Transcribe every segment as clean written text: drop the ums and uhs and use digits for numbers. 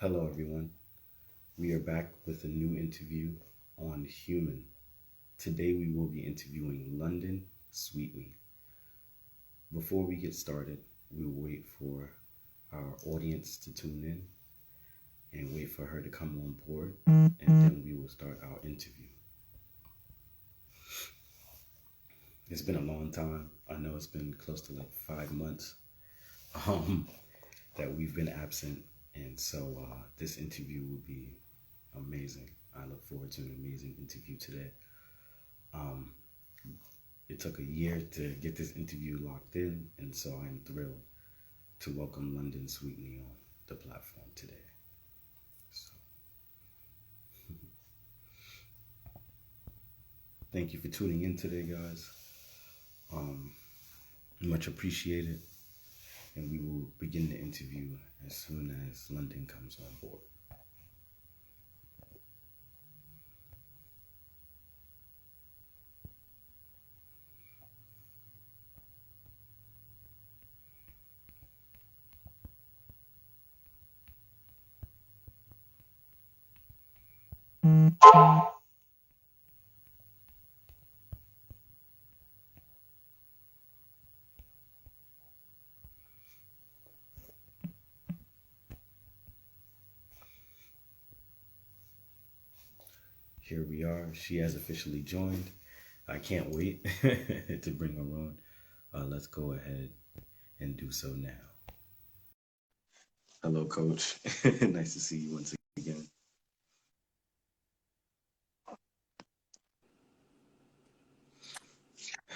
Hello, everyone. We are back with a new interview on Human. Today, we will be interviewing London Sweetney. Before we get started, we will wait for our audience to tune in and wait for her to come on board, and then we will start our interview. It's been a long time. I know it's been close to like 5 months um, that we've been absent, and so this interview will be amazing. I look forward to an amazing interview today. Um, it took a year to get this interview locked in, and so I'm thrilled to welcome London Sweetney on the platform today. So, thank you for tuning in today, guys. Much appreciated, and we will begin the interview as soon as London comes on board. Here we are. She has officially joined. I can't wait to bring her on. Let's go ahead and do so now. Hello, Coach. Nice to see you once again.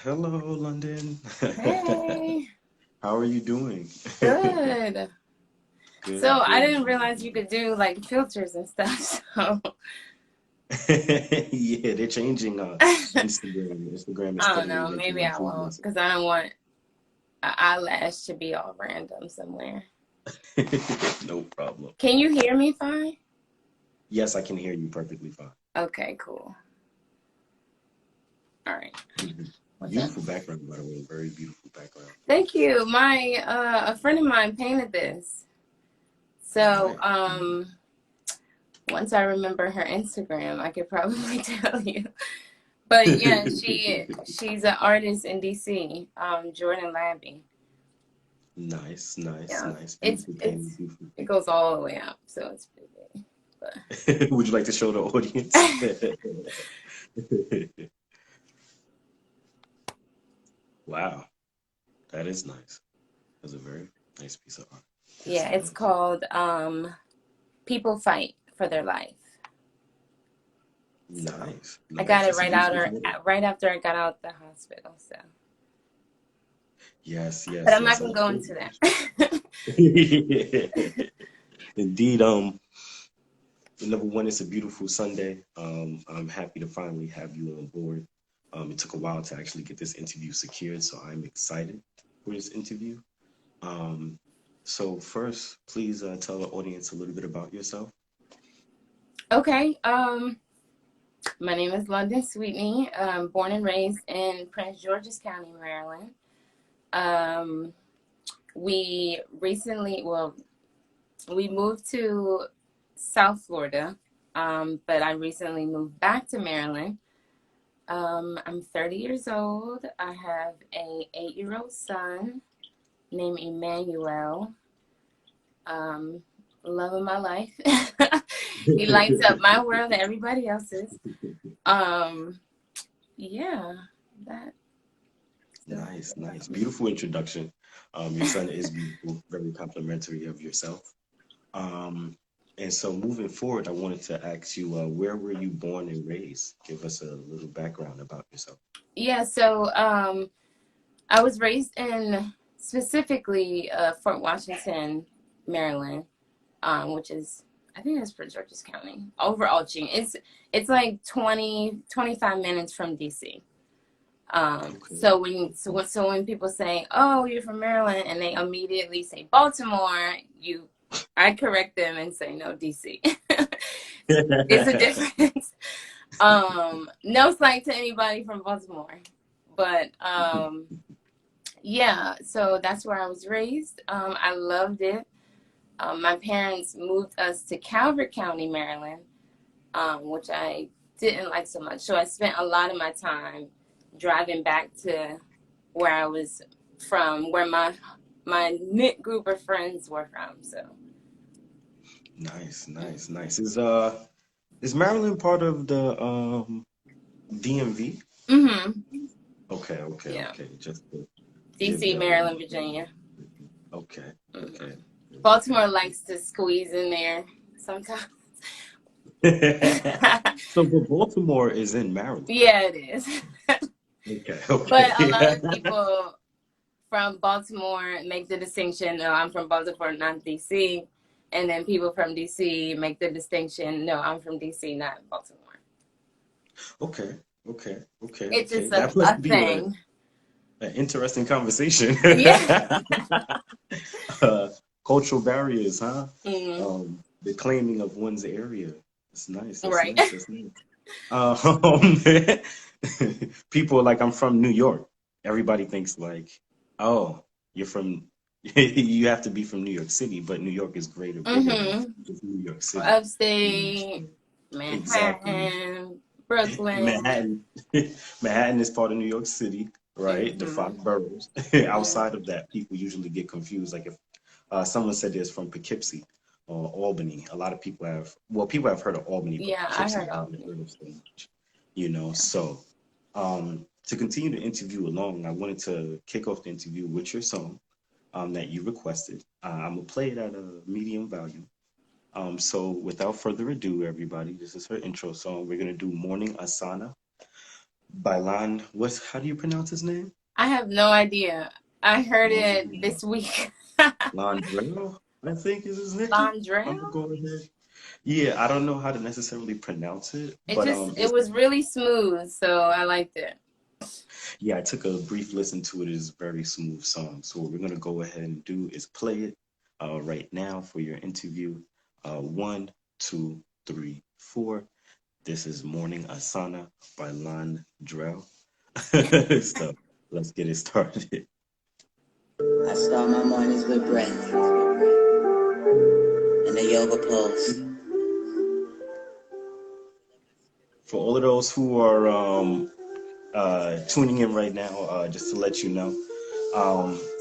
Hello, London. Hey. How are you doing? Good. Good, So I good. didn't realize you could do like filters and stuff. So Yeah, they're changing Instagram. Instagram is I don't steadily know. making Maybe I won't improvements. because I don't want an eyelash to be all random somewhere. No problem. Can you hear me fine? Yes, I can hear you perfectly fine. Okay, cool. All right. Beautiful background, by the way. Very beautiful background. Thank you. My a friend of mine painted this. So Nice. once I remember her Instagram, I could probably tell you. But yeah, she's an artist in DC, Jordan Labby. Nice, nice, Yeah, nice. Beautiful painting, beautiful it goes all the way up, so it's pretty big. painting. Would you like to show the audience? Wow, that is nice. That's a very nice piece of art. Yes, Yeah, it it's is. called People Fight for Their Life. So Nice, I got nice. it That's a beautiful title. right after I got out the hospital. So, Yes, but yes, I'm not yes. I gonna look go forward into to that. it. Indeed. Number one, it's a beautiful Sunday. I'm happy to finally have you on board. It took a while to actually get this interview secured, so I'm excited for this interview. Um, so first, please tell the audience a little bit about yourself. Okay. My name is Lundon Sweetney. I'm born and raised in Prince George's County, Maryland. Um, we recently, well, we moved to South Florida, but I recently moved back to Maryland. I'm 30 years old. I have a 8-year-old son named Emmanuel. Um, Love of my life. He lights up my world and everybody else's. Um, yeah, that. Nice, nice. Beautiful introduction. Your son is beautiful, very complimentary of yourself. Um, and so moving forward, I wanted to ask you, where were you born and raised? Give us a little background about yourself. Yeah, so I was raised in specifically Fort Washington, Maryland, which is, I think that's for Georges County. Overarching, it's like 25 minutes from DC. Okay. So when people say, "Oh, you're from Maryland," and they immediately say Baltimore, I correct them and say, "No, DC." It's a difference. No slight to anybody from Baltimore, but yeah. So that's where I was raised. I loved it. My parents moved us to Calvert County, Maryland, which I didn't like so much. So I spent a lot of my time driving back to where I was from, where my knit group of friends were from. So Nice. Is Maryland part of the DMV? mm-hmm. Yeah. Okay. Just to give DC, Maryland, Virginia. okay. Mm-hmm. Baltimore likes to squeeze in there sometimes. So, but Baltimore is in Maryland. Yeah, it is. Okay. But a lot of people from Baltimore make the distinction, no, I'm from Baltimore, not DC. And then people from DC make the distinction, no, I'm from DC, not Baltimore. Okay. It's just That a must be thing. an interesting conversation. Yeah. Cultural barriers, huh? Mm-hmm. The claiming of one's area. It's nice. Right. That's nice. People like I'm from New York. Everybody thinks like, oh, you're from. You have to be from New York City, but New York is greater, bigger than just New York City. Upstate, Exactly. Manhattan, Brooklyn. Manhattan is part of New York City, right? The Mm-hmm. 5 boroughs. Mm-hmm. Outside of that, people usually get confused. Like if someone said they're from Poughkeepsie or Albany, a lot of people have heard of Albany, but Yeah, I Poughkeepsie heard they haven't Albany. heard of so much, you know. So to continue the interview along, I wanted to kick off the interview with your song that you requested. I'm gonna play it at a medium volume. So without further ado, everybody, this is her intro song. We're gonna do Morning Asana by how do you pronounce his name? I have no idea. I heard it this week. Londrell, I think is his name. I'm gonna Londrell? go ahead. Yeah, I don't know how to necessarily pronounce it, It but it was really smooth, so I liked it. yeah, I took a brief listen to it. It's a very smooth song. So what we're gonna go ahead and do is play it right now for your interview. 1, 2, 3, 4. This is Morning Asana by Londrell. So let's get it started. I start my mornings with breath and a yoga pose. For all of those who are tuning in right now, just to let you know,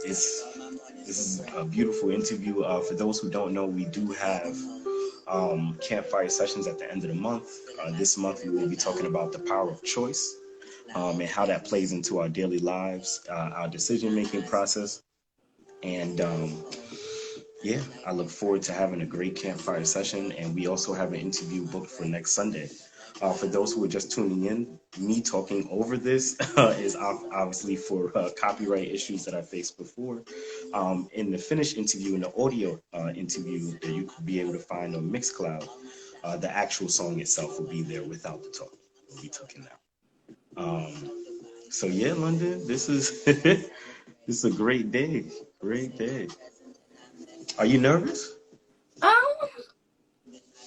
this is a beautiful interview. For those who don't know, we do have campfire sessions at the end of the month. This month we will be talking about the power of choice and how that plays into our daily lives, our decision-making process. And yeah, I look forward to having a great campfire session. And we also have an interview booked for next Sunday. For those who are just tuning in, me talking over this is obviously for copyright issues that I faced before. In the finished interview, in the audio interview that you could be able to find on Mixcloud, the actual song itself will be there without the talk. We'll be talking now. So yeah, London, this is this is a great day. Great day. Are you nervous? Um,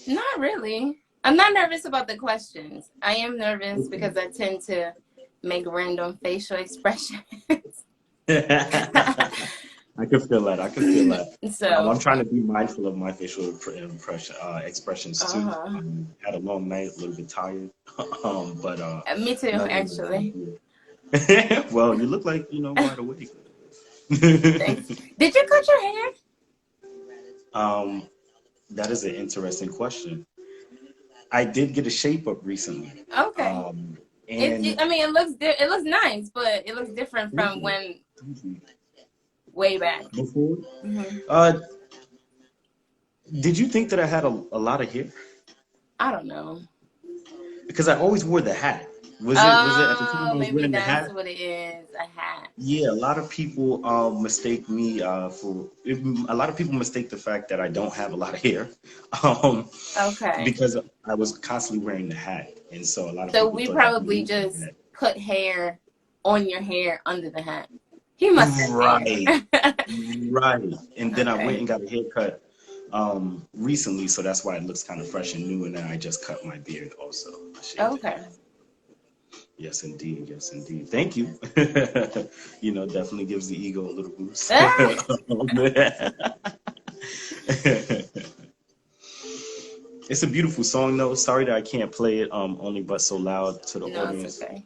not really. I'm not nervous about the questions. I am nervous because I tend to make random facial expressions. I can feel that. So, I'm trying to be mindful of my facial expressions too. uh-huh. Had a long night, a little bit tired, but Me too, nonetheless, actually. well, you look like wide awake. Thanks. Did you cut your hair? That is an interesting question. I did get a shape up recently. Okay. And I mean, it looks nice, but it looks different from when way back. before. Mm-hmm. Did you think that I had a lot of hair? I don't know. Because I always wore the hat. Was it at the time I was Maybe wearing the that's hat? what it is, a hat. Yeah, a lot of people mistake me a lot of people mistake the fact that I don't have a lot of hair, Okay. because I was constantly wearing the hat, and so a lot of So people we thought that probably just put hair on your hair under the hat. He must have right, hair. right. And then I went Okay. and got a haircut recently, so that's why it looks kind of fresh and new. And then I just cut my beard also. I shaved it. Okay. Yes, indeed. Yes, indeed. Thank you. Definitely gives the ego a little boost. Ah! It's a beautiful song though. Sorry that I can't play it only but so loud to the No, it's audience. okay.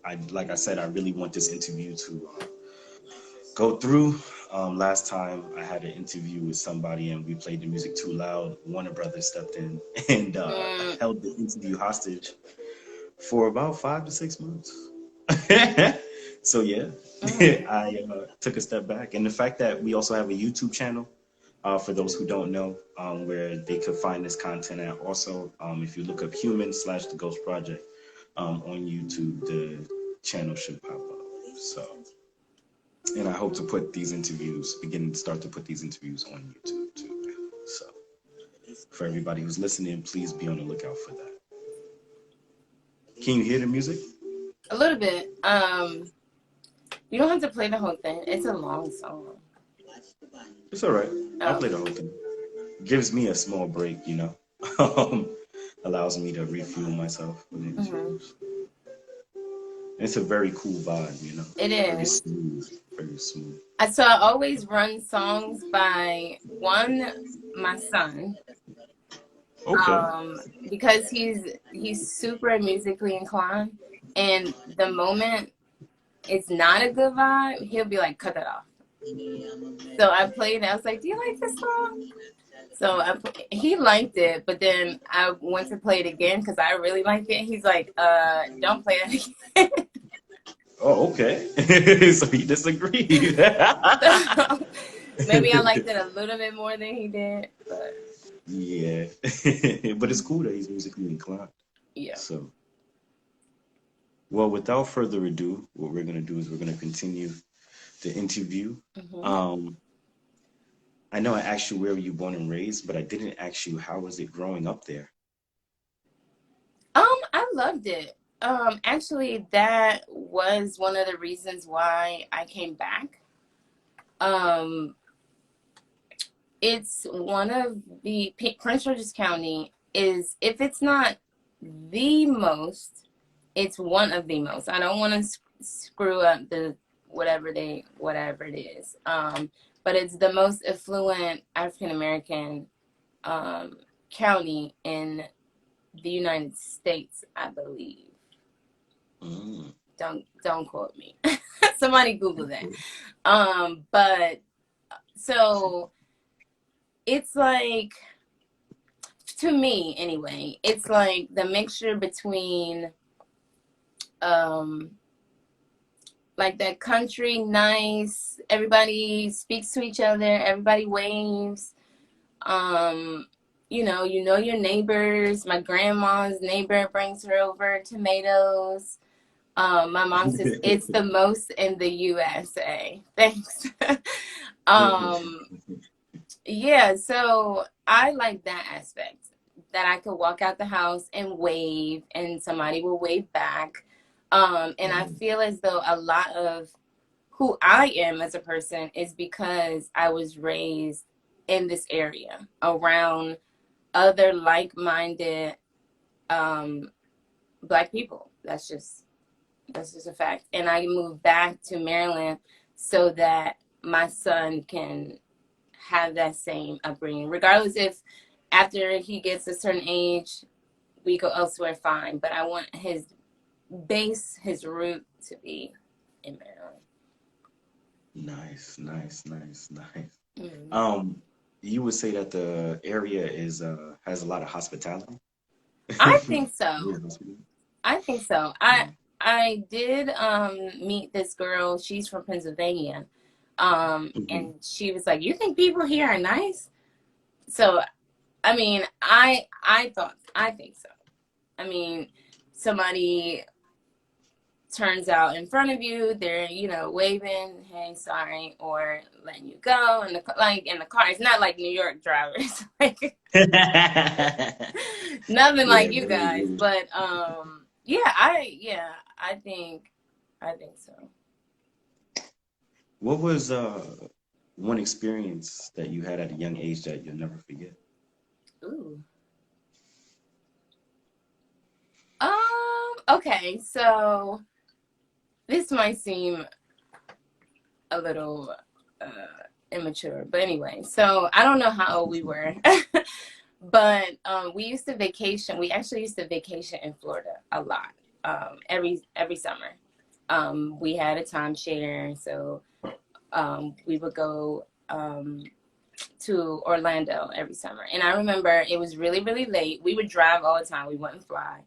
I like I said, I really want this interview to go through. Last time I had an interview with somebody and we played the music too loud. Warner Brothers stepped in and Mm, held the interview hostage for about 5 to 6 months. So yeah, mm. I took a step back, and the fact that we also have a YouTube channel for those who don't know, where they could find this content at. Also, if you look up Human / The Ghost Project on YouTube, the channel should pop up. So, and I hope to put these interviews, start to put these interviews on YouTube too. So, for everybody who's listening, please be on the lookout for that. Can you hear the music? A little bit. You don't have to play the whole thing. It's a long song. It's all right. I'll play Okay. the whole thing. Gives me a small break, you know. Allows me to refuel myself with Mm-hmm. interviews. It's a very cool vibe, you know. It Very is. smooth, very smooth. So I always run songs by my son, Okay. because he's super musically inclined, and the moment it's not a good vibe, he'll be like, cut that off. So I played it. I was like, do you like this song? So he liked it, but then I went to play it again because I really liked it. He's like, don't play that again. Oh, okay. So he disagreed. So maybe I liked it a little bit more than he did, but Yeah. But it's cool that he's musically inclined. yeah. So, well, without further ado, what we're going to do is we're going to continue the interview. Hmm. Um, I know I asked you where were you born and raised, but I didn't ask you how was it growing up there? I loved it. Actually, that was one of the reasons why I came back. Um, it's one of Prince George's County is, if it's not the most, it's one of the most. I don't want to screw up the whatever it is. But it's the most affluent African American county in the United States, I believe. Mm. Don't quote me. Somebody Google that. But so it's like, to me anyway, it's like the mixture between like that country nice, everybody speaks to each other, everybody waves. You know your neighbors. My grandma's neighbor brings her over tomatoes. My mom says it's the most in the USA. Thanks. um yeah, so I like that aspect, that I could walk out the house and wave and somebody will wave back. And I feel as though a lot of who I am as a person is because I was raised in this area around other like-minded Black people. That's just a fact. And I moved back to Maryland so that my son can have that same upbringing, regardless if after he gets a certain age we go elsewhere, fine. But I want his base, his root to be in Maryland. Nice, nice, nice, nice. Mm-hmm. You would say that the area is has a lot of hospitality. I think so. Very hospitable. I think so. I did meet this girl. She's from Pennsylvania. Mhm. And she was like, "You think people here are nice?" So, I mean, I think so. I mean, somebody turns out in front of you, they're, waving, "Hey, sorry," or letting you go, and like in the car. It's not like New York drivers, like nothing Yeah, like you very guys. good. But I think so. What was one experience that you had at a young age that you'll never forget? Ooh. Okay, so this might seem a little immature. But anyway, so I don't know how old we were. But we used to vacation. We actually used to vacation in Florida a lot, every summer. We had a timeshare, so we would go to Orlando every summer. And I remember it was really, really late. We would drive all the time. We wouldn't fly.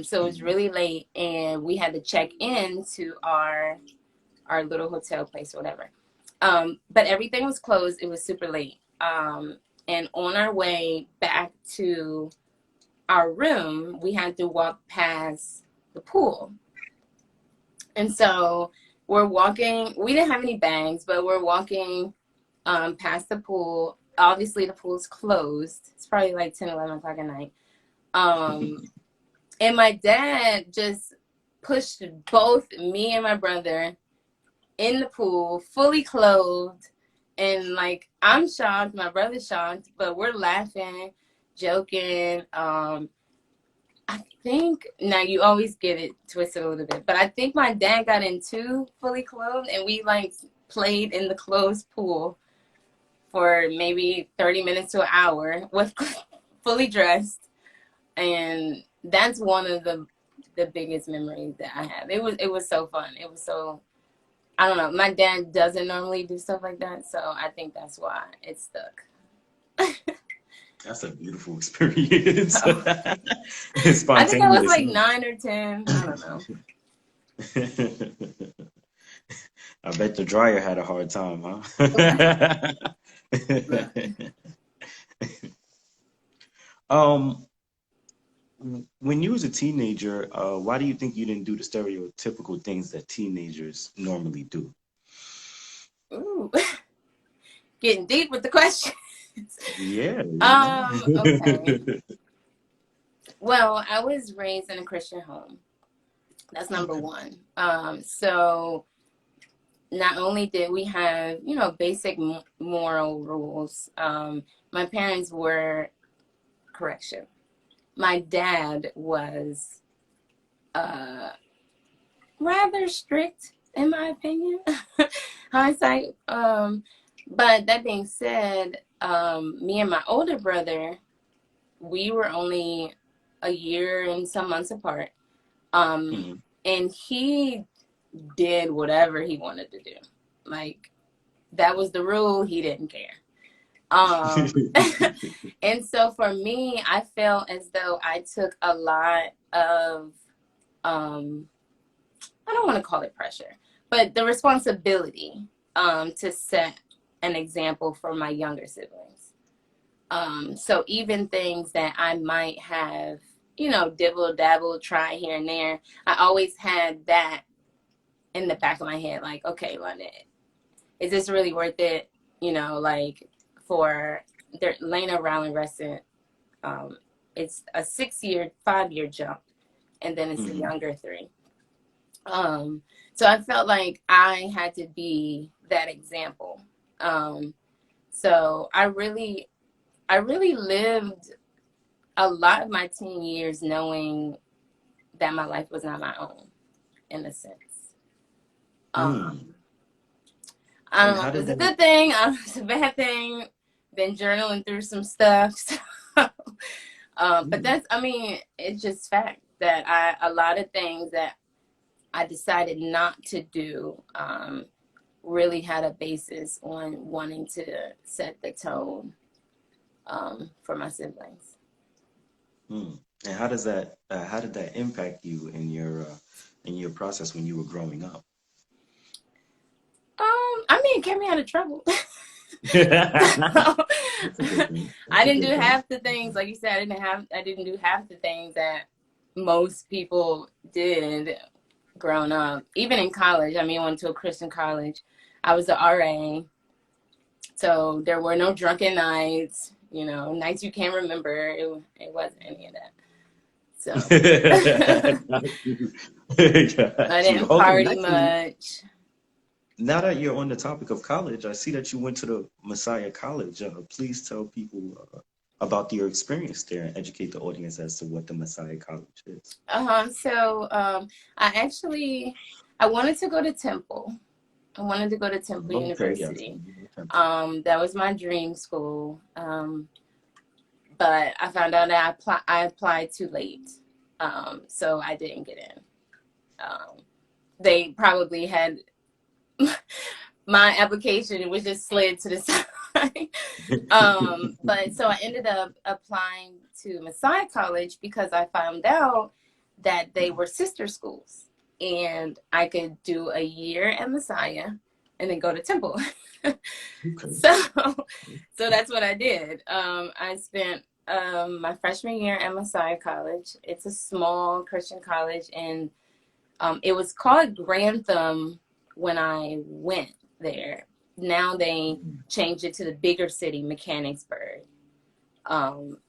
So it was really late, and we had to check in to our little hotel place or whatever. But everything was closed. It was super late. And on our way back to our room, we had to walk past the pool. And so we're walking. We didn't have any bags, but we're walking past the pool. Obviously, the pool's closed. It's probably like 10, 11 o'clock at night. And my dad just pushed both me and my brother in the pool, fully clothed. And like, I'm shocked, my brother's shocked, but we're laughing, joking. I think, now you always get it twisted a little bit, but I think my dad got in too, fully clothed, and we like played in the closed pool for maybe 30 minutes to an hour with fully dressed. And that's one of the biggest memories that I have. It was so fun. It was so, I don't know. My dad doesn't normally do stuff like that, so I think that's why it stuck. That's a beautiful experience. So, It's spontaneous. I think I was like 9 or 10. I don't know. I bet the dryer had a hard time, huh? When you was a teenager, why do you think you didn't do the stereotypical things that teenagers normally do? Ooh, getting deep with the questions. Yeah. Okay. Well, I was raised in a Christian home. That's number one. So not only did we have, basic moral rules, my parents were, correction, my dad was rather strict, in my opinion. Hindsight. But that being said, me and my older brother, we were only a year and some months apart. And he did whatever he wanted to do. Like, that was the rule. He didn't care. And so for me, I felt as though I took a lot of, I don't want to call it pressure, but the responsibility to set an example for my younger siblings. So even things that I might have, dibble dabble, try here and there, I always had that in the back of my head, like, okay, London, is this really worth it? Like, for their Lena Rowland Reston, it's a 5-year jump, and then it's the younger 3. So I felt like I had to be that example. So I really lived a lot of my teen years knowing that my life was not my own, in a sense. I don't know if it's a good thing, I don't know if it's a bad thing. Been journaling through some stuff. So, but it's just fact that a lot of things that I decided not to do really had a basis on wanting to set the tone for my siblings. And how did that impact you in your process when you were growing up? It kept me out of trouble. I didn't do half the things, like you said, I didn't do half the things that most people did growing up. Even in college, I went to a Christian college. I was an RA. So there were no drunken nights, nights you can't remember. It wasn't any of that. So I didn't party much. Now that you're on the topic of college, I see that you went to the Messiah College. Please tell people about your experience there and educate the audience as to what the Messiah College is. So I wanted to go to Temple. I wanted to go to Temple University. That was my dream school. But I found out that I applied too late. So I didn't get in. They probably had my application was just slid to the side. But so I ended up applying to Messiah College because I found out that they were sister schools and I could do a year at Messiah and then go to Temple. Okay. So that's what I did. I spent my freshman year at Messiah College. It's a small Christian college, and it was called Grantham when I went there. Now they changed it to the bigger city, Mechanicsburg,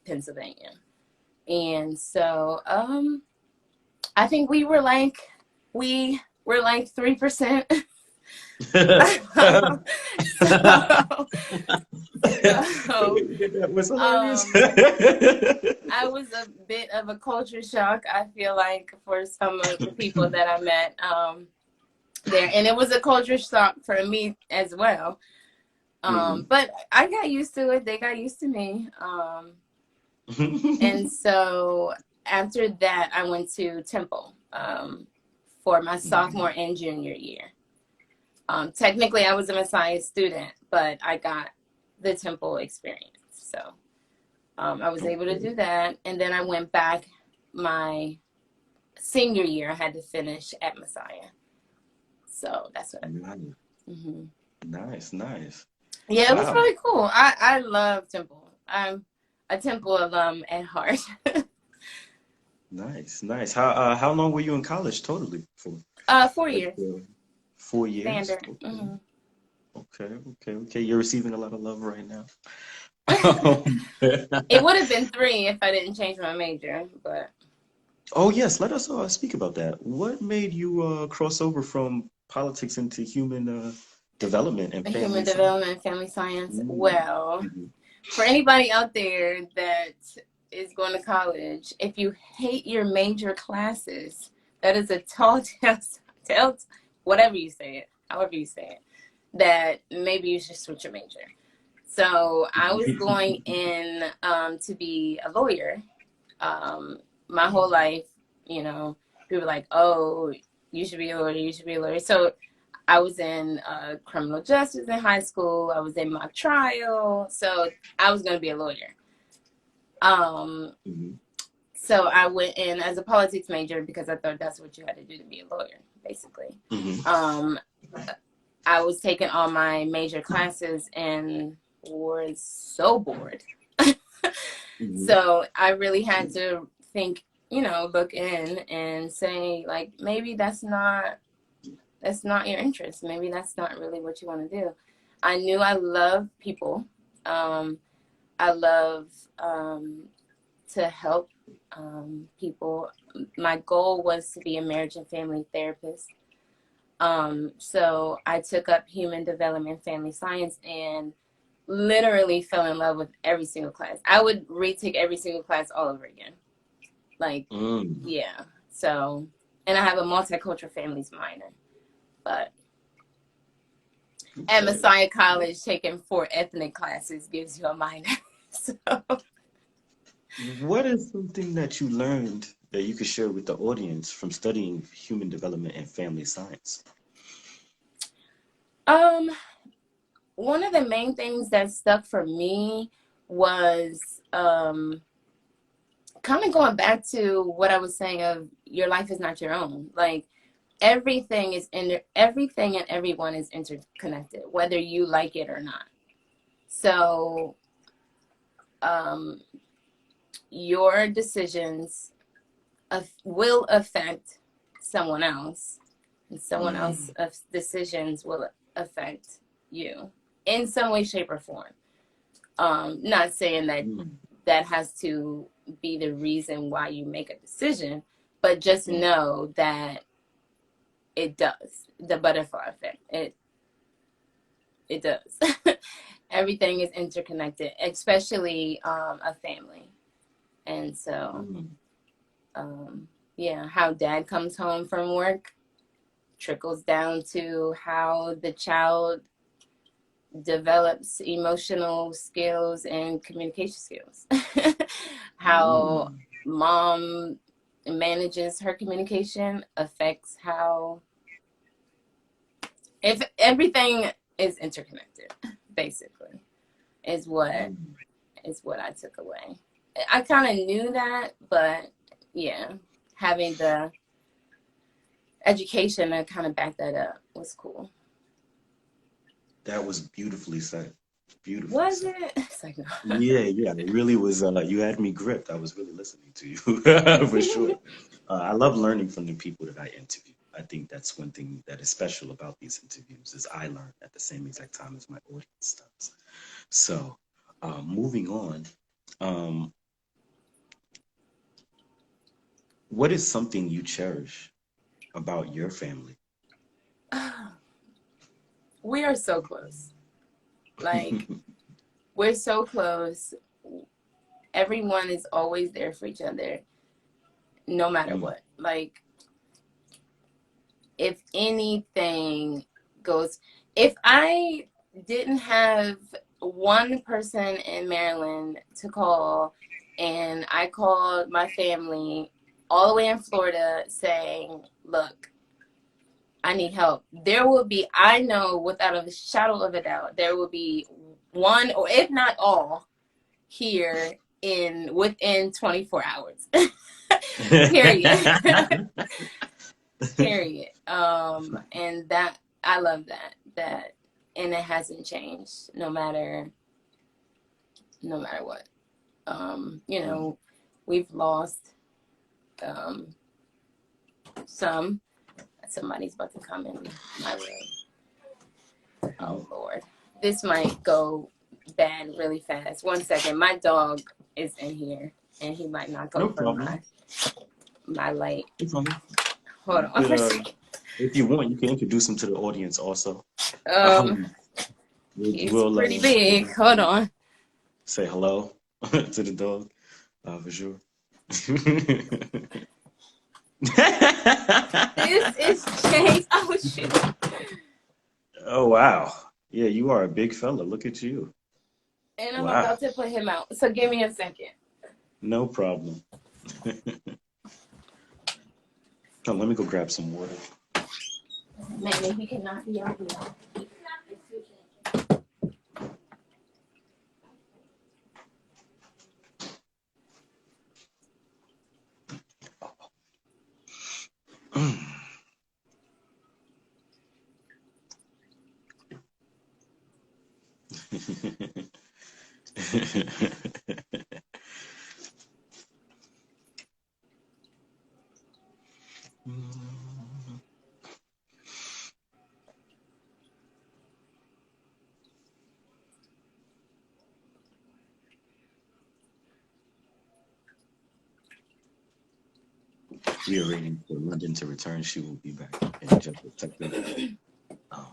Pennsylvania. And so I think we were like 3%. That was hilarious. I was a bit of a culture shock, I feel like, for some of the people that I met there. And it was a culture shock for me as well. But I got used to it. They got used to me. And so after that, I went to Temple for my sophomore and junior year. Technically, I was a Messiah student, but I got the Temple experience. So I was able to do that. And then I went back my senior year. I had to finish at Messiah. So that's what I did. Nice. Yeah, it was really cool. I love Temple. I'm a Temple alum at heart. Nice. How long were you in college totally for? 4 years. 4 years. Standard. Okay. You're receiving a lot of love right now. It would have been 3 if I didn't change my major, but. Oh yes, let us speak about that. What made you cross over from politics into human development and family Human science? development and family science. Well, for anybody out there that is going to college, if you hate your major classes, that is a tell whatever you say it, however you say it, that maybe you should switch your major. So I was going in to be a lawyer. My whole life, people were like, oh, you should be a lawyer. So I was in criminal justice in high school. I was in mock trial. So I was going to be a lawyer. So I went in as a politics major because I thought that's what you had to do to be a lawyer, basically. I was taking all my major classes and was so bored. So I really had to think, look in and say, like, maybe that's not your interest. Maybe that's not really what you want to do. I knew I love people. I love to help people. My goal was to be a marriage and family therapist. So I took up human development, family science, and literally fell in love with every single class. I would retake every single class all over again. Like, yeah. So, and I have a multicultural families minor, but at Messiah College, taking 4 ethnic classes gives you a minor. So, what is something that you learned that you could share with the audience from studying human development and family science? One of the main things that stuck for me was kind of going back to what I was saying of your life is not your own. Like everything and everyone is interconnected, whether you like it or not. So your decisions will affect someone else, and someone else's decisions will affect you in some way, shape, or form. Not saying that has to be the reason why you make a decision, but just know that it does. The butterfly effect. It does. Everything is interconnected, especially a family. And so, how dad comes home from work trickles down to how the child develops emotional skills and communication skills. How Mm. mom manages her communication affects how, if everything is interconnected, basically, is what I took away. I kind of knew that, but yeah, having the education to kind of back that up was cool. That was beautifully said. Beautifully Was said. it? It's like, no. Yeah. It really was. You had me gripped. I was really listening to you for sure. I love learning from the people that I interview. I think that's one thing that is special about these interviews is I learn at the same exact time as my audience does. So, moving on, um, what is something you cherish about your family? We are so close. Like, we're so close. Everyone is always there for each other, no matter Mm, what. Like, if anything goes, if I didn't have one person in Maryland to call, and I called my family all the way in Florida saying, look, I need help, there will be, I know without a shadow of a doubt, there will be one, or if not all, here in within 24 hours. Period. Period. And that, I love that, and it hasn't changed no matter what. You Mm, know, we've lost um some. Somebody's about to come in my room. Oh mm. Lord, this might go bad really fast. One second, my dog is in here, and he might knock No over problem. my light. No problem. Hold You on could, for a second. if you want, you can introduce them to the audience also. Um, Um, he's we'll pretty big. Hold on. say hello to the dog, for sure. This is James. Oh shoot. Oh wow. Yeah, you are a big fella. Look at you. And I'm Wow. about to put him out. So give me a second. No problem. Come, let me go grab some water. Maybe he cannot be out here. We are waiting for London to return. She will be back in just a second. Um,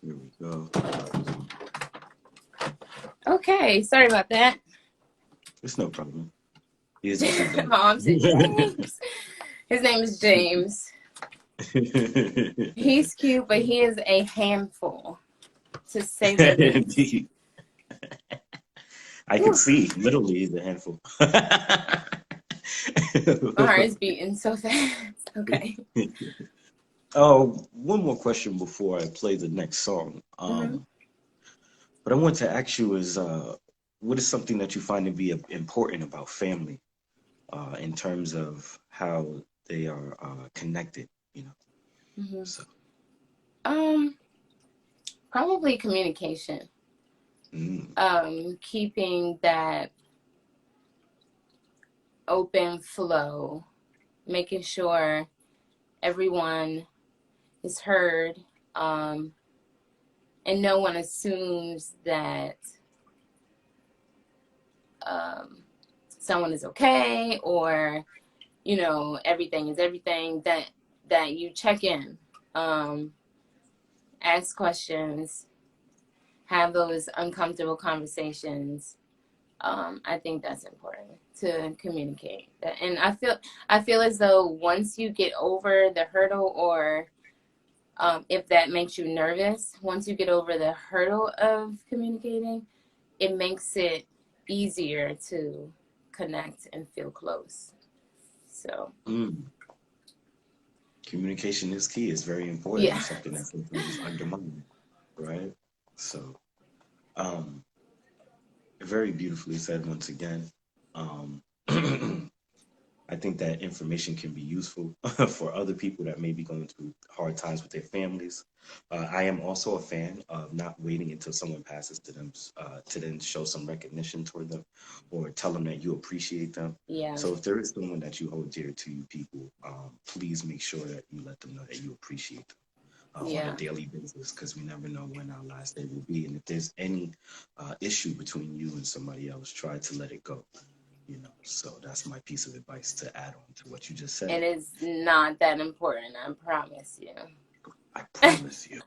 here we go. Okay, sorry about that. It's no problem. He is a cute dog. Mom said James. His name is James. He's cute, but he is a handful, to say the least. Indeed. I can Whew. see. Literally, he's a handful. My heart is beating so fast. Okay. Oh, one more question before I play the next song. Mm-hmm. What I want to ask you is, what is something that you find to be important about family, in terms of how they are connected, you know? Mm-hmm. So, Probably communication. mm, Keeping that open flow, making sure everyone is heard, um, and no one assumes that um, someone is okay, or everything is everything. That you check in, um, ask questions, have those uncomfortable conversations. I think that's important to communicate. And I feel as though once you get over the hurdle, or If that makes you nervous, once you get over the hurdle of communicating, it makes it easier to connect and feel close. So, Mm. Communication is key. It's very important yeah. and something that sometimes is undermined, right? So, um, very beautifully said once again. Um, I think that information can be useful for other people that may be going through hard times with their families. I am also a fan of not waiting until someone passes to then show some recognition toward them or tell them that you appreciate them. Yeah. So if there is someone that you hold dear to you people, please make sure that you let them know that you appreciate them on a Yeah. daily basis, because we never know when our last day will be. And if there's any issue between you and somebody else, try to let it go. So that's my piece of advice to add on to what you just It said. is not that important, I promise you. I promise you.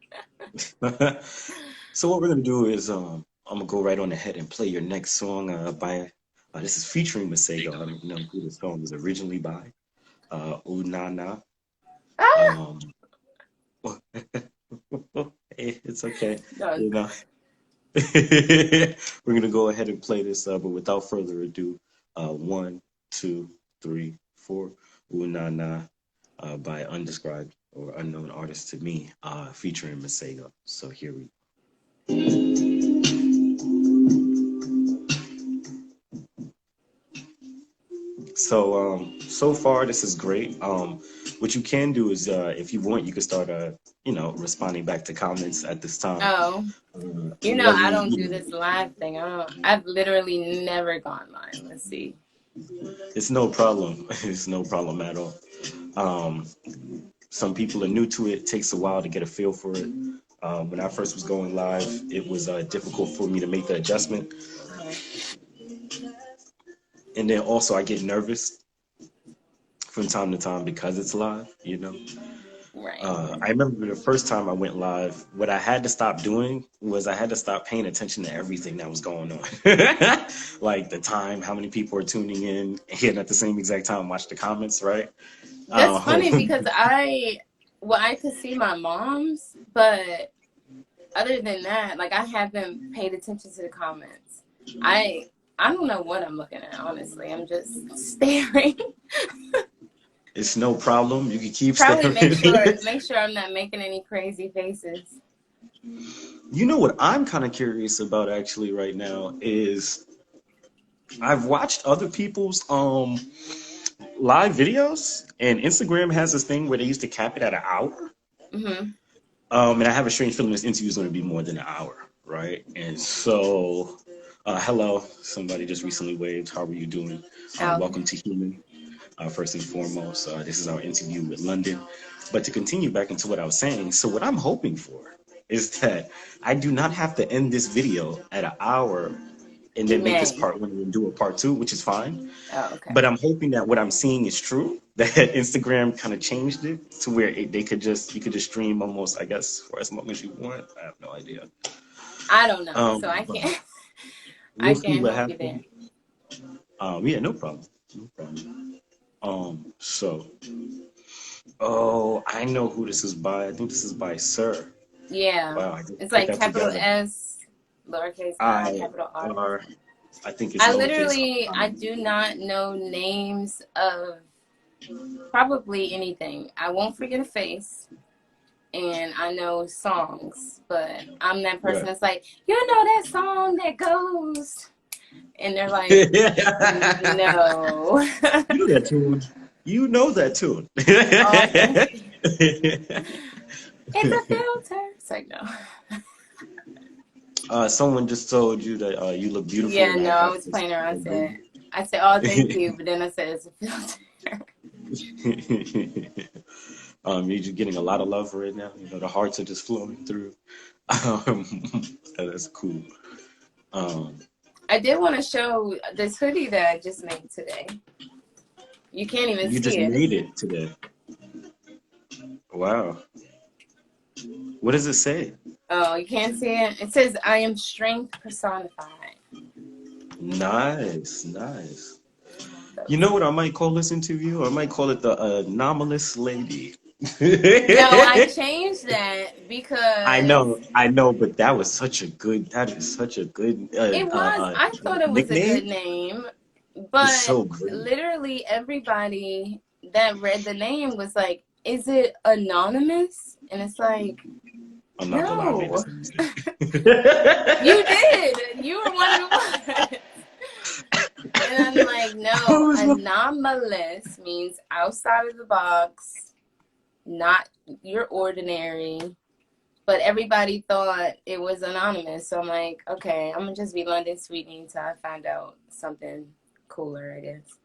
So what we're gonna do is I'm gonna go right on ahead and play your next song by this is featuring Masego. I don't know who the song was originally by. Unana. Ah! Um hey, it's okay. No, You know. We're gonna go ahead and play this, but without further ado, 1, 2, 3, 4, Ooh Nah Nah, by undescribed or unknown artist to me, featuring Masego. So here we so far this is great. What you can do is, if you want, you can start, responding back to comments at this time. oh, Let I me, don't do this live thing. I've literally never gone live. Let's see. it's no problem. It's no problem at all. Um, some people are new to it. It takes a while to get a feel for it. When I first was going live, it was difficult for me to make the adjustment. Uh-huh. And then also I get nervous from time to time because it's live. Right. I remember the first time I went live, what I had to stop doing was I had to stop paying attention to everything that was going on. Like the time, how many people are tuning in, and at the same exact time watch the comments, right? That's funny Um, because I could see my mom's, but other than that, like I haven't paid attention to the comments. I don't know what I'm looking at, honestly. I'm just staring. it's no problem. You can keep Probably staring. make sure I'm not making any crazy faces. You know what I'm kind of curious about actually right now is I've watched other people's live videos, and Instagram has this thing where they used to cap it at an hour. Mm-hmm. And I have a strange feeling this interview is going to be more than an hour, right? And so, hello, somebody just recently waved. How are you doing? Okay. Welcome to Human. First and foremost, this is our interview with London. But to continue back into what I was saying, so what I'm hoping for is that I do not have to end this video at an hour and You then make this may. part one and then do a part two, which is fine. Oh, okay. But I'm hoping that what I'm seeing is true. That Instagram kind of changed it to where you could just stream almost, I guess, for as long as you want. I have no idea. I don't know, so I But can't. I we'll see can't what help you there. happens. Yeah, no problem. No problem. So, oh, I know who this is by. I think this is by Sir. Yeah, Wow, I just it's put like that capital together. S, lowercase I, I capital R. R. I think it's lowercase I r. do not know names of probably anything. I won't forget a face, and I know songs, but I'm that person Right. that's like, you know that song that goes, and they're like, You no. know that tune. You know that tune. Oh, thank you. It's a filter. It's like, no. Someone just told you that you look beautiful, Yeah, and I no, I have was this. playing around. I said, oh, thank you, but then I said it's a filter. You're just getting a lot of love right now. The hearts are just flowing through. Um, that's cool. Um, I did want to show this hoodie that I just made today. You can't even you see just it. made it today. Wow. What does it say? Oh, you can't see it? It says, I am strength personified. Nice, nice. So You know what I might call this interview? I might call it the Anomalous Lady. No, I changed that I because know, but that is such a good it was, I thought it was a good nickname. name, It's but so great. literally everybody that read the name was like, is it anonymous? And it's like, I'm not gonna lie, I made no, this mistake. you did. You were one of the ones. And I'm like, I no, was like, anomalous means outside of the box, not your ordinary. But everybody thought it was anonymous. So I'm like, okay, I'm going to just be Lundon Sweetney until I find out something cooler, I guess.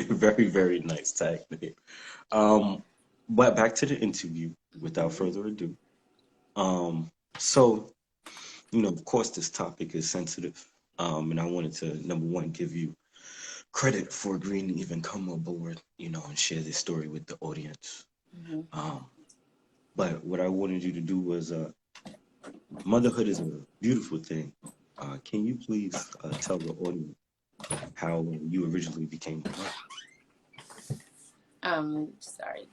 very, very nice tag name. But back to the interview without further ado. So, of course, this topic is sensitive. And I wanted to, number one, give you credit for agreeing to even come aboard, and share this story with the audience. Mm-hmm. But what I wanted you to do was, motherhood is a beautiful thing. Can you please tell the audience how you originally became a mother? Sorry.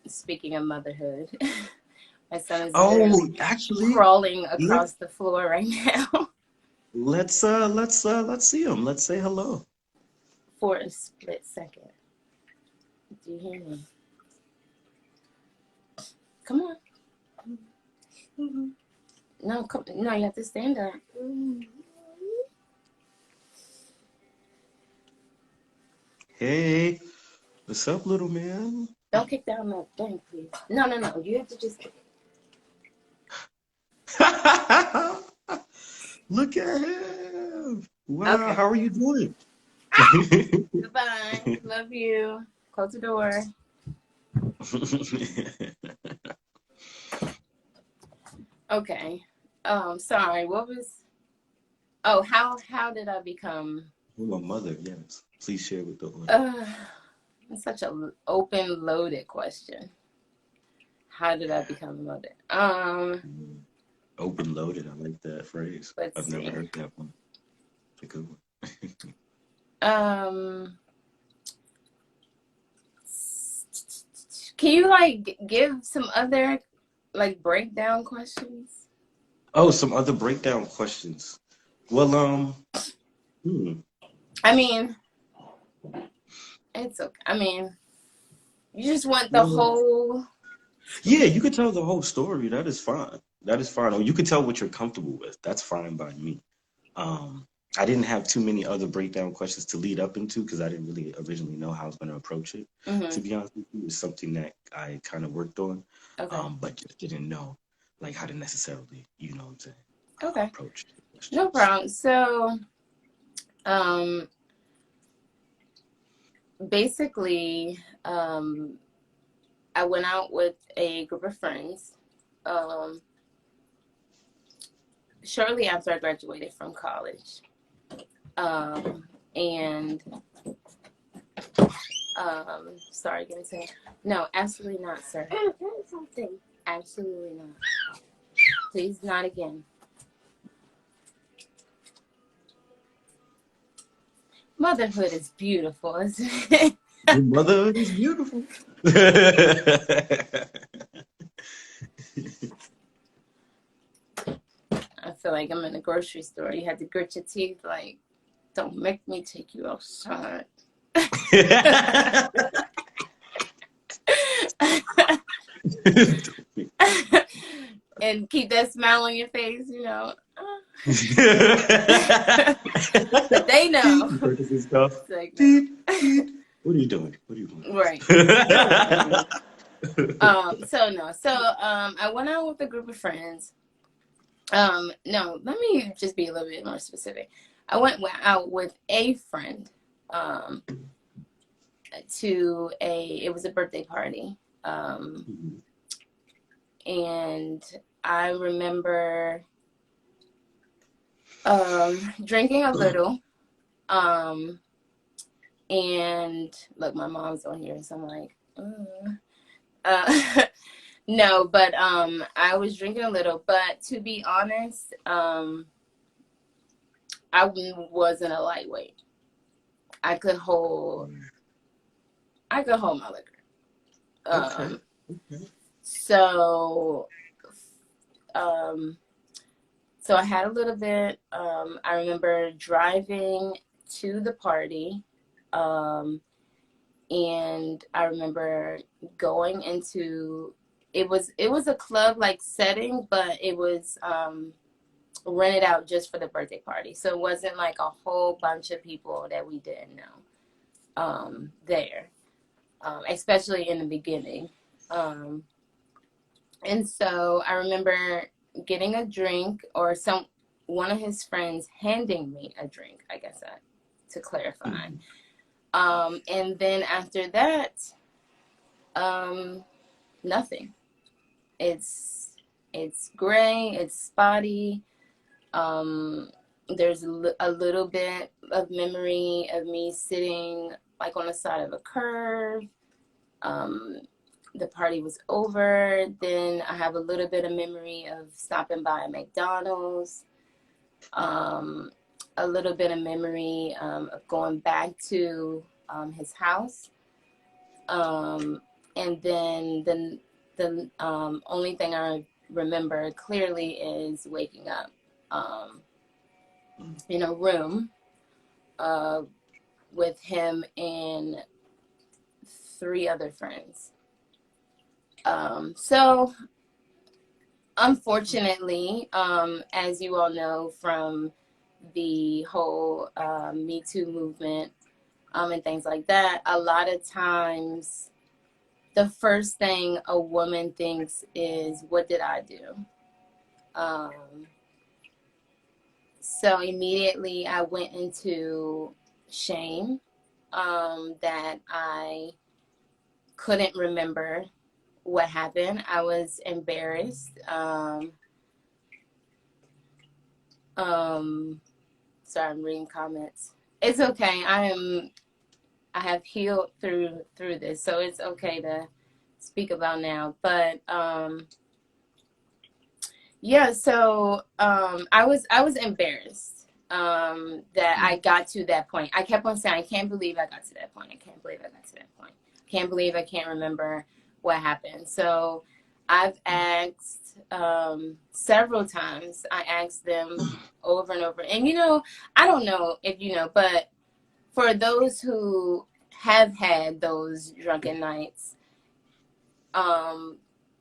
Speaking of motherhood, my son is Oh, literally actually, crawling let's across the floor right now let's see him. Let's say hello. for a split second. Do you hear me? Come on. Mm-hmm. No, no, you have to stand up. Hey, what's up, little man? Don't kick down that thing, please. No, you have to just kick Look at him. it. Wow, Okay. how are you doing? Goodbye. Love you. Close the door. Okay. Sorry. What was? Oh, how did I become? My mother, yes. Please share with the audience. It's such an open, loaded question. How did I become a mother? Open loaded. I like that phrase. Let's I've never see. heard that one. It's a good one. Can you give some other breakdown questions? Oh, some other breakdown questions. Well, I mean, it's okay. I mean, you just want the well, whole. yeah, you could tell the whole story. That is fine. That is fine. Or you could tell what you're comfortable with. That's fine by me. Um, I didn't have too many other breakdown questions to lead up into because I didn't really originally know how I was going to approach it. To Mm-hmm. be honest with you, it's something that I kind of worked on, Okay. but just didn't know how to necessarily, what I'm saying, Okay. approach the No questions. problem. So, um, basically, I went out with a group of friends, shortly after I graduated from college. And sorry, give me a second. No, absolutely not, sir. Something. Absolutely not. Please, not again. Motherhood is beautiful, isn't it? Your mother is beautiful. I feel like I'm in a grocery store. You had to grit your teeth, like, don't make me take you outside. And keep that smile on your face, But they know. It's like, no. What are you doing? What are you doing? Right. So no. So I went out with a group of friends. No, let me just be a little bit more specific. I went out with a friend to it was a birthday party. And I remember drinking a little. And look, my mom's on here, so I'm like, no, but I was drinking a little. But to be honest, I wasn't a lightweight. I could hold my liquor. Okay. So um so I had a little bit. I remember driving to the party. And I remember going into, it was a club like setting, but it was rented out just for the birthday party. So it wasn't like a whole bunch of people that we didn't know there, especially in the beginning. And so I remember getting a drink, or one of his friends handing me a drink, I guess, to clarify. And then after that, nothing. It's gray, it's spotty. There's a little bit of memory of me sitting like on the side of a curve. The party was over. Then I have a little bit of memory of stopping by a McDonald's. A little bit of memory of going back to his house. And then the only thing I remember clearly is waking up in a room with him and 3 other friends. So unfortunately, as you all know from the whole Me Too movement and things like that, a lot of times the first thing a woman thinks is, what did I do? So immediately I went into shame, that I couldn't remember what happened. I was embarrassed. Sorry, I'm reading comments. It's okay. I have healed through this, so it's okay to speak about now. But yeah, so I was embarrassed that I got to that point. I kept on saying, I can't believe I got to that point. I can't believe I got to that point. Can't believe I can't remember what happened. So I've asked several times. I asked them over and over. And, I don't know if you know, but for those who have had those drunken nights,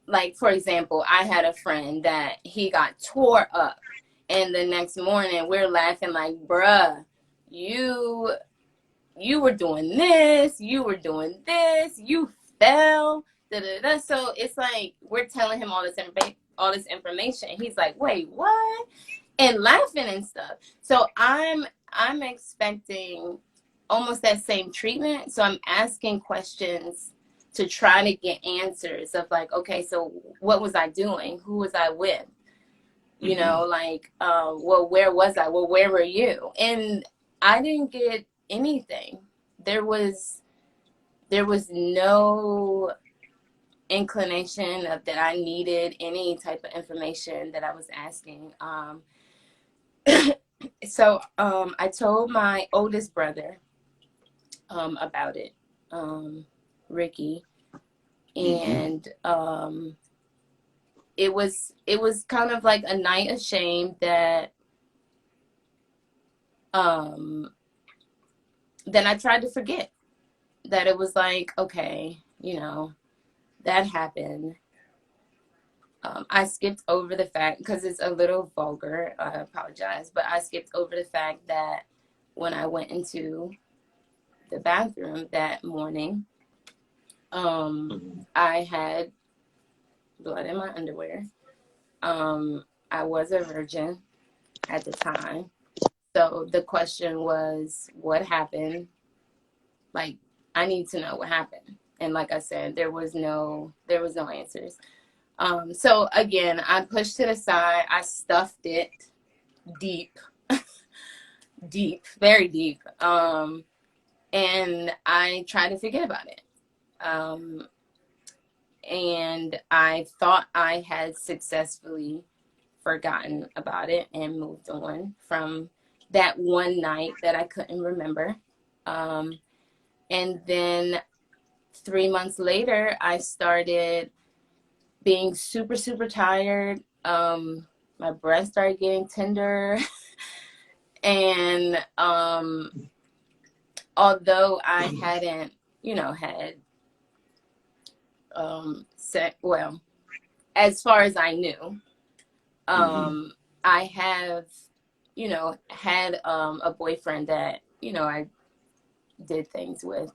like, for example, I had a friend that he got tore up. And the next morning, we're laughing like, bruh, you were doing this, you were doing this, you fell, da da da. So it's like we're telling him all this information. He's like, wait, what? And laughing and stuff. So I'm expecting almost that same treatment. So I'm asking questions to try to get answers of like, okay, so what was I doing? Who was I with? Like, well, where was I? Well, where were you? And I didn't get anything. There was no inclination of that I needed any type of information that I was asking. So I told my oldest brother about it, Ricky, and it was kind of like a night of shame that then I tried to forget that. It was like, okay, that happened. I skipped over the fact, because it's a little vulgar, I apologize, but I skipped over the fact that when I went into the bathroom that morning, I had blood in my underwear. I was a virgin at the time. So the question was, what happened? Like, I need to know what happened. And like I said, there was no answers. So again, I pushed it aside. I stuffed it deep, deep, very deep. And I tried to forget about it. And I thought I had successfully forgotten about it and moved on from that one night that I couldn't remember. And then 3 months later, I started being super, super tired. My breath started getting tender. And although I hadn't, had well, as far as I knew, I have, had a boyfriend that, I did things with,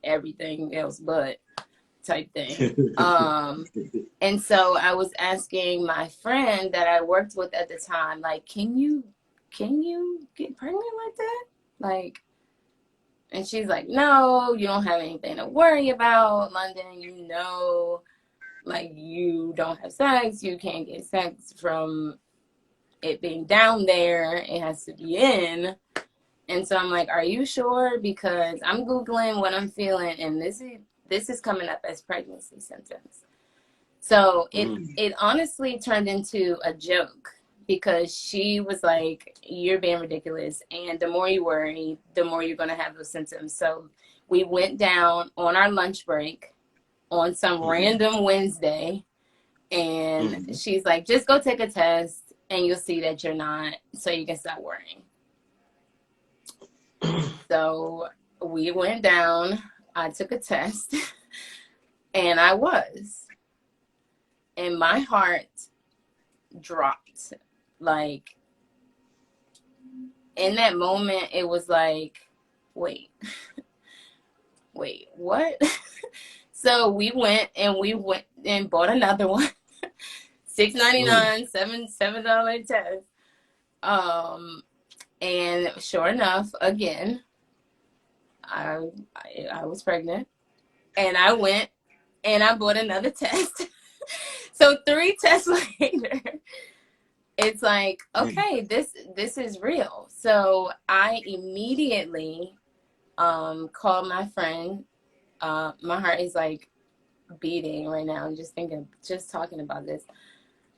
everything else but type thing. And so I was asking my friend that I worked with at the time, like, can you get pregnant like that? Like, and she's like, no, you don't have anything to worry about, London. Like, you don't have sex. You can't get sex from it being down there. It has to be in. And so I'm like, are you sure? Because I'm Googling what I'm feeling, and this is coming up as pregnancy symptoms. So it honestly turned into a joke, because she was like, you're being ridiculous. And the more you worry, the more you're going to have those symptoms. So we went down on our lunch break on some random Wednesday, and she's like, just go take a test and you'll see that you're not, so you can stop worrying. So we went down, I took a test, and I was. And my heart dropped. Like, in that moment, it was like, wait, what? So we went and bought another one. $6.99, $7 test. And sure enough, again, I was pregnant, and I went and I bought another test. So 3 tests later, it's like, okay, this is real. So I immediately called my friend. My heart is like beating right now. I'm just talking about this.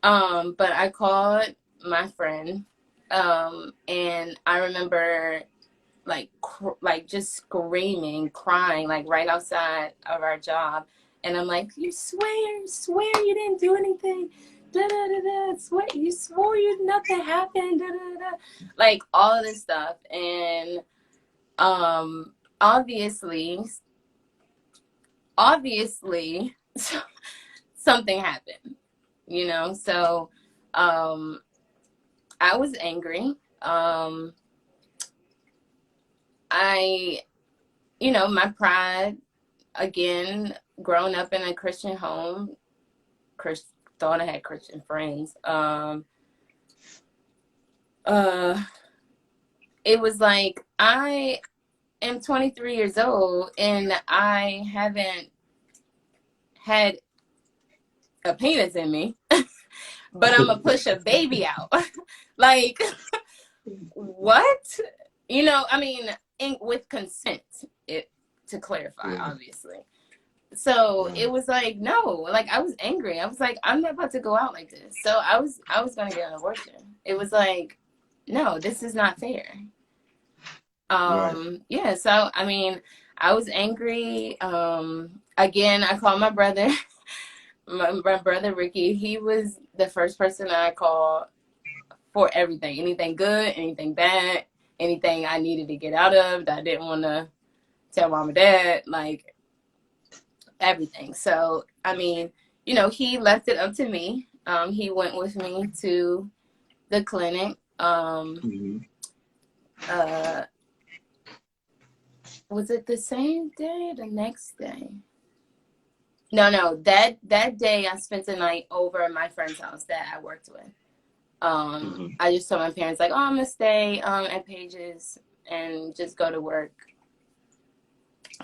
But I called my friend, and I remember like just screaming, crying, like right outside of our job. And I'm like, you swear you didn't do anything. Da, da, da, da. You swore nothing happened. Da, da, da. Like all of this stuff. And obviously something happened, So I was angry. My pride, again, growing up in a Christian home, thought I had Christian friends. It was like, I am 23 years old and I haven't had a penis in me, but I'm gonna push a baby out. Like, what? With consent, to clarify, obviously. So it was like, no, like I was angry. I was like, I'm not about to go out like this. So I was going to get an abortion. It was like, no, this is not fair. Yeah. So, I was angry. Again, I called my brother, my brother, Ricky. He was the first person I called for everything, anything good, anything bad, anything I needed to get out of that I didn't want to tell mom and dad, like everything. So, he left it up to me. He went with me to the clinic. Was it the same day or the next day? No, that day I spent the night over at my friend's house that I worked with. I just told my parents, like, oh, I'm gonna stay at Paige's and just go to work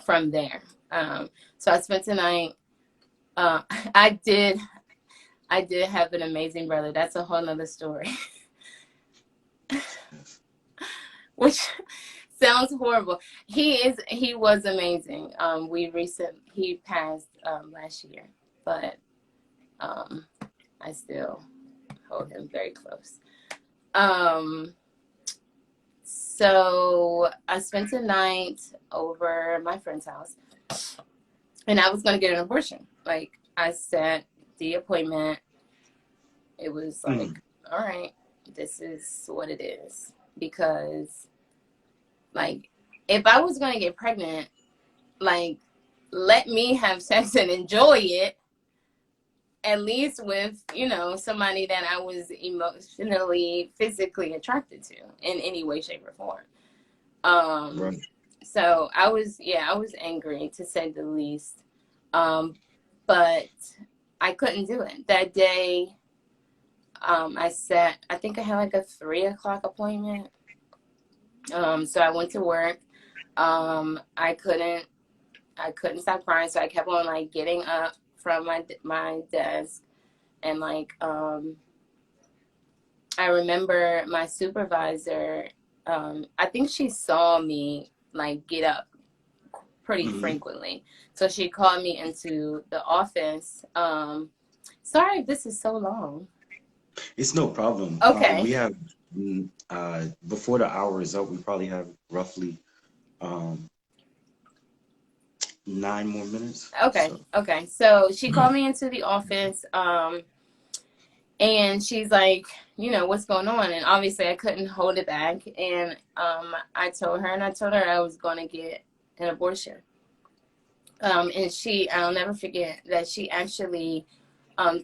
from there. So I spent the night. I did have an amazing brother. That's a whole nother story. Which sounds horrible. He was amazing. He passed last year, but I still hold him very close. So I spent the night over at my friend's house, and I was going to get an abortion. Like, I set the appointment. It was like, all right, this is what it is. Because, like, if I was going to get pregnant, like, let me have sex and enjoy it, at least with, you know, somebody that I was emotionally, physically attracted to in any way, shape, or form. Right. So I was angry, to say the least. But I couldn't do it. That day, I think I had like a 3:00 appointment. So I went to work. I couldn't stop crying, so I kept on like getting up from my desk, and like I remember my supervisor, I think she saw me like get up pretty frequently, so she called me into the office. Sorry if this is so long. It's no problem. Okay. We have before the hour is up, we probably have roughly 9 more minutes. Okay. So. Okay. So she called me into the office, and she's like, you know, what's going on? And obviously I couldn't hold it back. And I told her I was going to get an abortion. And I'll never forget that she actually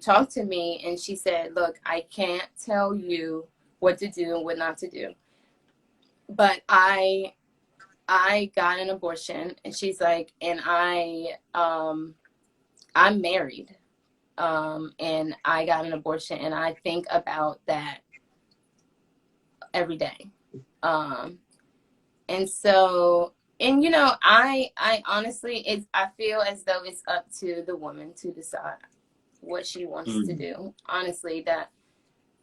talked to me, and she said, look, I can't tell you what to do and what not to do, but I got an abortion. And she's like, and I'm married, and I got an abortion, and I think about that every day. And so, and you know, I honestly, I feel as though it's up to the woman to decide what she wants to do. Honestly, that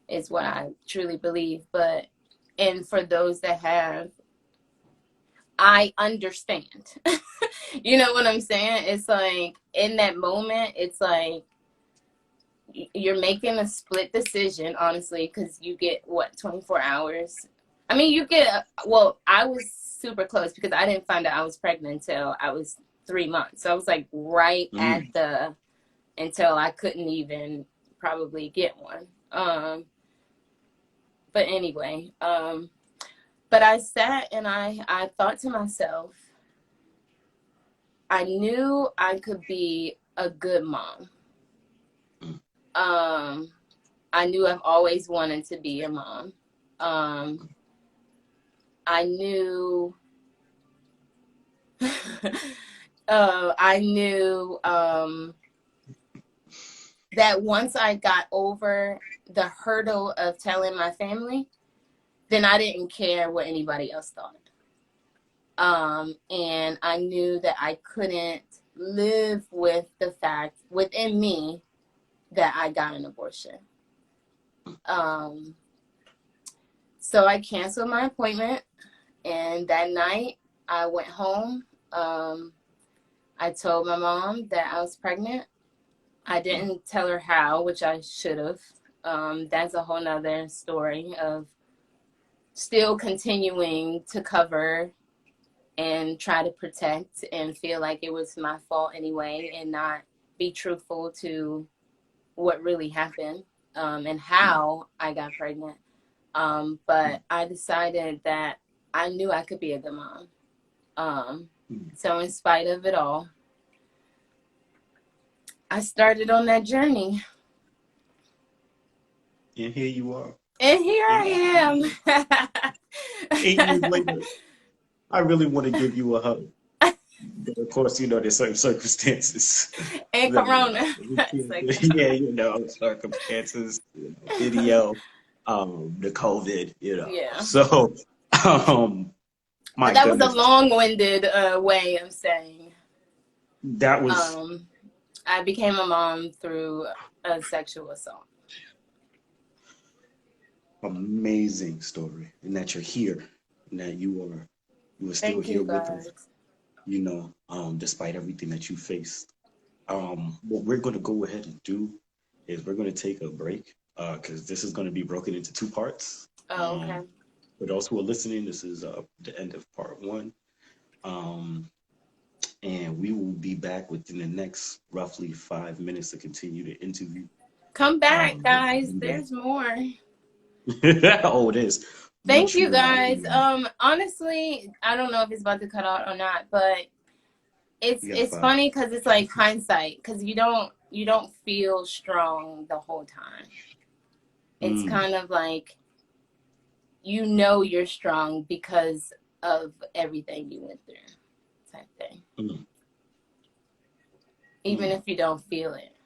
is what I truly believe. But, and for those that have, I understand. You know what I'm saying? It's like, in that moment, it's like, you're making a split decision, honestly, because you get, what, 24 hours? I mean, you get, I was super close because I didn't find out I was pregnant until I was 3 months. So I was like right at until I couldn't even probably get one. But anyway, but I sat and I thought to myself, I knew I could be a good mom. I knew I've always wanted to be a mom. I knew that once I got over the hurdle of telling my family, then I didn't care what anybody else thought. And I knew that I couldn't live with the fact within me that I got an abortion. So I canceled my appointment, and that night I went home. I told my mom that I was pregnant. I didn't tell her how, which I should have. That's a whole nother story of still continuing to cover and try to protect and feel like it was my fault anyway, and not be truthful to what really happened, and how I got pregnant. But I decided that I knew I could be a good mom. So in spite of it all, I started on that journey. And here you are. And here I am. 8 years later, I really want to give you a hug. But of course, you know, there's certain circumstances. And Corona. Yeah, you know, circumstances, video, the COVID, you know. Yeah. So, my that goodness. was a long-winded way of saying. That was. I became a mom through a sexual assault. Amazing story, and that you're here, and that you are still here with us, you know, despite everything that you faced. What we're going to go ahead and do is we're going to take a break, because this is going to be broken into 2 parts. Oh, okay. For those who are listening, this is the end of part one. And we will be back within the next roughly 5 minutes to continue the interview. Come back, guys. There's more. Oh, it is. Thank you, guys. Honestly, I don't know if it's about to cut out or not, but it's funny because it's like hindsight, because you don't feel strong the whole time. It's kind of like, you know, you're strong because of everything you went through, type thing. Even if you don't feel it,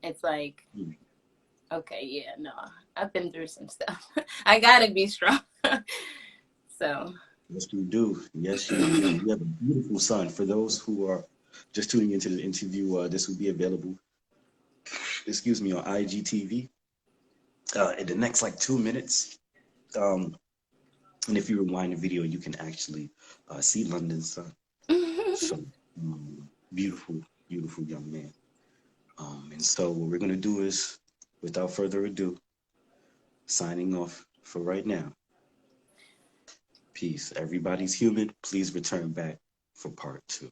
it's like, okay, yeah, no, I've been through some stuff. I gotta be strong. So. Yes, you do. Yes, you do. You have a beautiful son. For those who are just tuning into the interview, this will be available, excuse me, on IGTV in the next like 2 minutes. And if you rewind the video, you can actually see Lundon's son. So beautiful, beautiful young man. And so what we're gonna do is, without further ado, signing off for right now. Peace. Everybody's human. Please return back for part 2.